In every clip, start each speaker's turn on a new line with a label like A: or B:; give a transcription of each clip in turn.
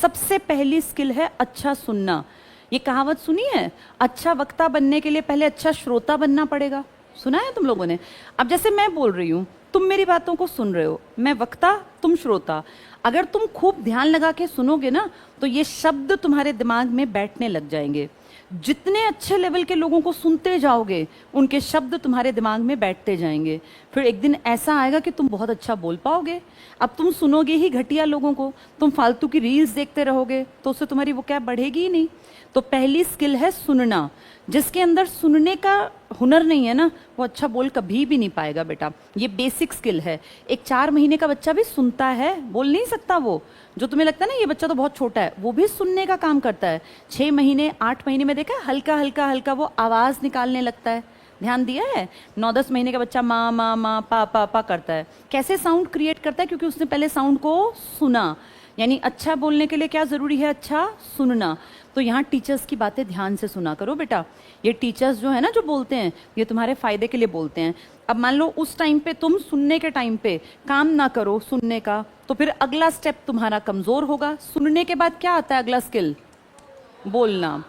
A: सबसे पहली स्किल है अच्छा सुनना। ये कहावत सुनी है, अच्छा वक्ता बनने के लिए पहले अच्छा श्रोता बनना पड़ेगा। सुना है तुम लोगों ने? अब जैसे मैं बोल रही हूँ, तुम मेरी बातों को सुन रहे हो, मैं वक्ता तुम श्रोता। अगर तुम खूब ध्यान लगा के सुनोगे ना, तो ये शब्द तुम्हारे दिमाग में बैठने लग जाएंगे। जितने अच्छे लेवल के लोगों को सुनते जाओगे, उनके शब्द तुम्हारे दिमाग में बैठते जाएंगे। फिर एक दिन ऐसा आएगा कि तुम बहुत अच्छा बोल पाओगे। अब तुम सुनोगे ही घटिया लोगों को, तुम फालतू की रील्स देखते रहोगे, तो उससे तुम्हारी वो क्या बढ़ेगी ही नहीं। तो पहली स्किल है सुनना। जिसके अंदर सुनने का हुनर नहीं है ना, वो अच्छा बोल कभी भी नहीं पाएगा बेटा। ये बेसिक स्किल है। एक 4 महीने का बच्चा भी सुनता है, बोल नहीं सकता। वो जो तुम्हें लगता है ना ये बच्चा तो बहुत छोटा है, वो भी सुनने का काम करता है। 6 महीने 8 महीने में देखा है, हल्का हल्का हल्का वो आवाज निकालने लगता है। ध्यान दिया है? 9-10 महीने का बच्चा माँ माँ माँ पा पा पा करता है। कैसे साउंड क्रिएट करता है? क्योंकि उसने पहले साउंड को सुना। यानी अच्छा बोलने के लिए क्या जरूरी है? अच्छा सुनना। तो यहाँ टीचर्स की बातें ध्यान से सुना करो बेटा। ये टीचर्स जो है ना, जो बोलते हैं, ये तुम्हारे फायदे के लिए बोलते हैं। अब मान लो उस टाइम पे तुम सुनने के टाइम पे काम ना करो सुनने का, तो फिर अगला स्टेप तुम्हारा कमजोर होगा। सुनने के बाद क्या आता है अगला स्किल? बोलना,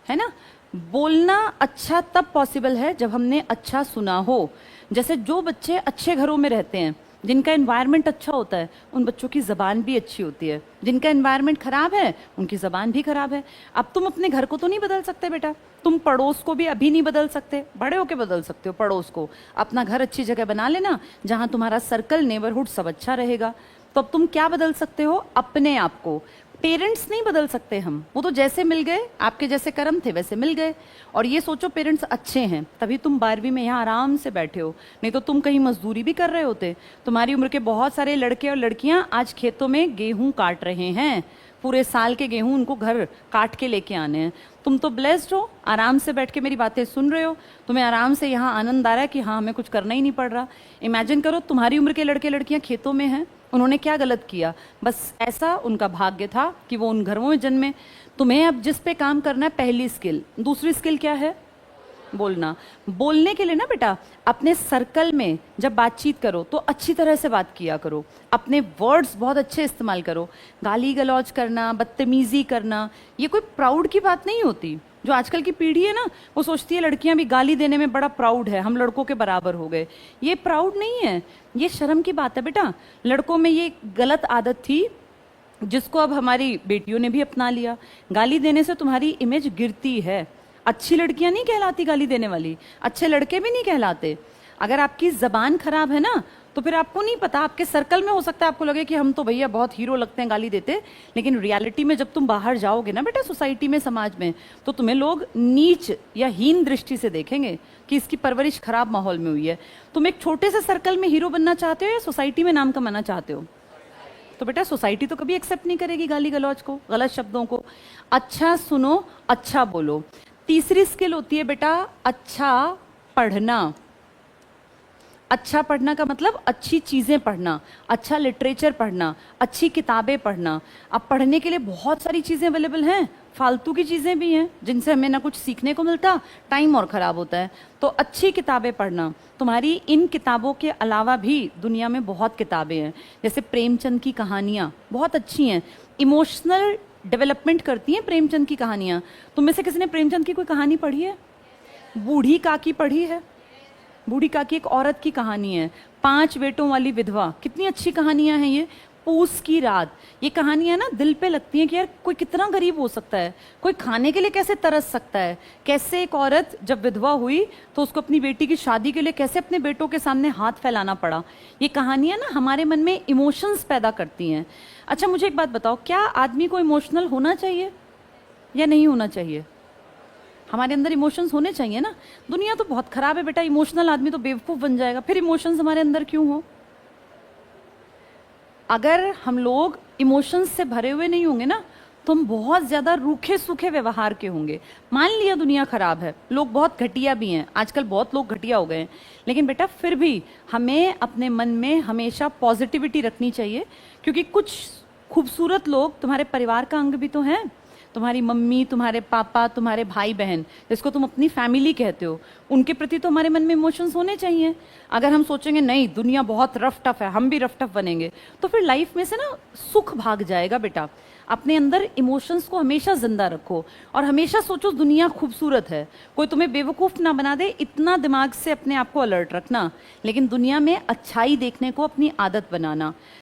A: है ना। बोलना अच्छा तब पॉसिबल है जब हमने अच्छा सुना हो। जैसे जो बच्चे अच्छे घरों में रहते हैं, जिनका एनवायरनमेंट अच्छा होता है, उन बच्चों की जबान भी अच्छी होती है। जिनका एनवायरनमेंट खराब है, उनकी जबान भी खराब है। अब तुम अपने घर को तो नहीं बदल सकते बेटा, तुम पड़ोस को भी अभी नहीं बदल सकते, बड़े होके बदल सकते हो पड़ोस को। अपना घर अच्छी जगह बना लेना, जहां तुम्हारा सर्कल नेबरहुड सब अच्छा रहेगा। तो अब तुम क्या बदल सकते हो? अपने आप को। पेरेंट्स नहीं बदल सकते हम, वो तो जैसे मिल गए, आपके जैसे कर्म थे वैसे मिल गए। और ये सोचो पेरेंट्स अच्छे हैं तभी तुम 12वीं में यहाँ आराम से बैठे हो, नहीं तो तुम कहीं मजदूरी भी कर रहे होते। तुम्हारी उम्र के बहुत सारे लड़के और लड़कियां आज खेतों में गेहूं काट रहे हैं। पूरे साल के गेहूं उनको घर काट के लेके आने हैं। तुम तो ब्लेस्ड हो, आराम से बैठ के मेरी बातें सुन रहे हो। तुम्हें आराम से यहाँ आनंद आ रहा है कि हाँ हमें कुछ करना ही नहीं पड़ रहा। इमेजिन करो तुम्हारी उम्र के लड़के लड़कियां खेतों में हैं, उन्होंने क्या गलत किया? बस ऐसा उनका भाग्य था कि वो उन घरों में जन्मे। तुम्हें अब जिस पे काम करना है, पहली स्किल। दूसरी स्किल क्या है? बोलना। बोलने के लिए ना बेटा, अपने सर्कल में जब बातचीत करो तो अच्छी तरह से बात किया करो। अपने वर्ड्स बहुत अच्छे इस्तेमाल करो। गाली गलौज करना, बदतमीजी करना, ये कोई प्राउड की बात नहीं होती। जो आजकल की पीढ़ी है ना, वो सोचती है लड़कियां भी गाली देने में बड़ा प्राउड है, हम लड़कों के बराबर हो गए। ये प्राउड नहीं है, ये शर्म की बात है बेटा। लड़कों में ये गलत आदत थी, जिसको अब हमारी बेटियों ने भी अपना लिया। गाली देने से तुम्हारी इमेज गिरती है। अच्छी लड़कियां नहीं कहलाती गाली देने वाली, अच्छे लड़के भी नहीं कहलाते। अगर आपकी जबान खराब है ना, तो फिर आपको नहीं पता, आपके सर्कल में हो सकता है आपको लगे कि हम तो भैया बहुत हीरो लगते हैं गाली देते, लेकिन रियलिटी में जब तुम बाहर जाओगे ना बेटा, सोसाइटी में, समाज में, तो तुम्हें लोग नीच या हीन दृष्टि से देखेंगे कि इसकी परवरिश खराब माहौल में हुई है। तुम एक छोटे से सर्कल में हीरो बनना चाहते हो या सोसाइटी में नाम कमाना चाहते हो? तो बेटा सोसाइटी तो कभी एक्सेप्ट नहीं करेगी गाली गलौज को, गलत शब्दों को। अच्छा सुनो, अच्छा बोलो। तीसरी स्किल होती है बेटा अच्छा पढ़ना। अच्छा पढ़ना का मतलब अच्छी चीजें पढ़ना, अच्छा लिटरेचर पढ़ना, अच्छी किताबें पढ़ना। अब पढ़ने के लिए बहुत सारी चीजें अवेलेबल हैं, फालतू की चीजें भी हैं जिनसे हमें ना कुछ सीखने को मिलता, टाइम और खराब होता है। तो अच्छी किताबें पढ़ना। तुम्हारी इन किताबों के अलावा भी दुनिया में बहुत किताबें हैं। जैसे प्रेमचंद की कहानियां बहुत अच्छी हैं, इमोशनल डेवलपमेंट करती हैं प्रेमचंद की कहानियां। तुम में से किसी ने प्रेमचंद की कोई कहानी पढ़ी है? बूढ़ी काकी पढ़ी है? बूढ़ी काकी एक औरत की कहानी है, 5 बेटों वाली विधवा। कितनी अच्छी कहानियां हैं ये। पूस की रात, ये कहानियां ना दिल पे लगती हैं कि यार कोई कितना गरीब हो सकता है, कोई खाने के लिए कैसे तरस सकता है। कैसे एक औरत जब विधवा हुई तो उसको अपनी बेटी की शादी के लिए कैसे अपने बेटों के सामने हाथ फैलाना पड़ा। ये कहानियां ना हमारे मन में इमोशंस पैदा करती हैं। अच्छा मुझे एक बात बताओ, क्या आदमी को इमोशनल होना चाहिए या नहीं होना चाहिए? हमारे अंदर इमोशंस होने चाहिए ना। दुनिया तो बहुत खराब है बेटा, इमोशनल आदमी तो बेवकूफ बन जाएगा। फिर इमोशंस हमारे अंदर क्यों हो? अगर हम लोग इमोशंस से भरे हुए नहीं होंगे ना, तो हम बहुत ज्यादा रूखे सूखे व्यवहार के होंगे। मान लिया दुनिया खराब है, लोग बहुत घटिया भी हैं, आजकल बहुत लोग घटिया हो गए हैं, लेकिन बेटा फिर भी हमें अपने मन में हमेशा पॉजिटिविटी रखनी चाहिए। क्योंकि कुछ खूबसूरत लोग तुम्हारे परिवार का अंग भी तो हैं। तुम्हारी मम्मी, तुम्हारे पापा, तुम्हारे भाई बहन, जिसको तुम अपनी फैमिली कहते हो, उनके प्रति तो हमारे मन में इमोशंस होने चाहिए। अगर हम सोचेंगे नहीं दुनिया बहुत रफ टफ है, हम भी रफ टफ बनेंगे, तो फिर लाइफ में से ना सुख भाग जाएगा बेटा। अपने अंदर इमोशंस को हमेशा जिंदा रखो और हमेशा सोचो दुनिया खूबसूरत है, कोई तुम्हें बेवकूफ़ ना बना दे, इतना दिमाग से अपने आप को अलर्ट रखना, लेकिन दुनिया में अच्छाई देखने को अपनी आदत बनाना।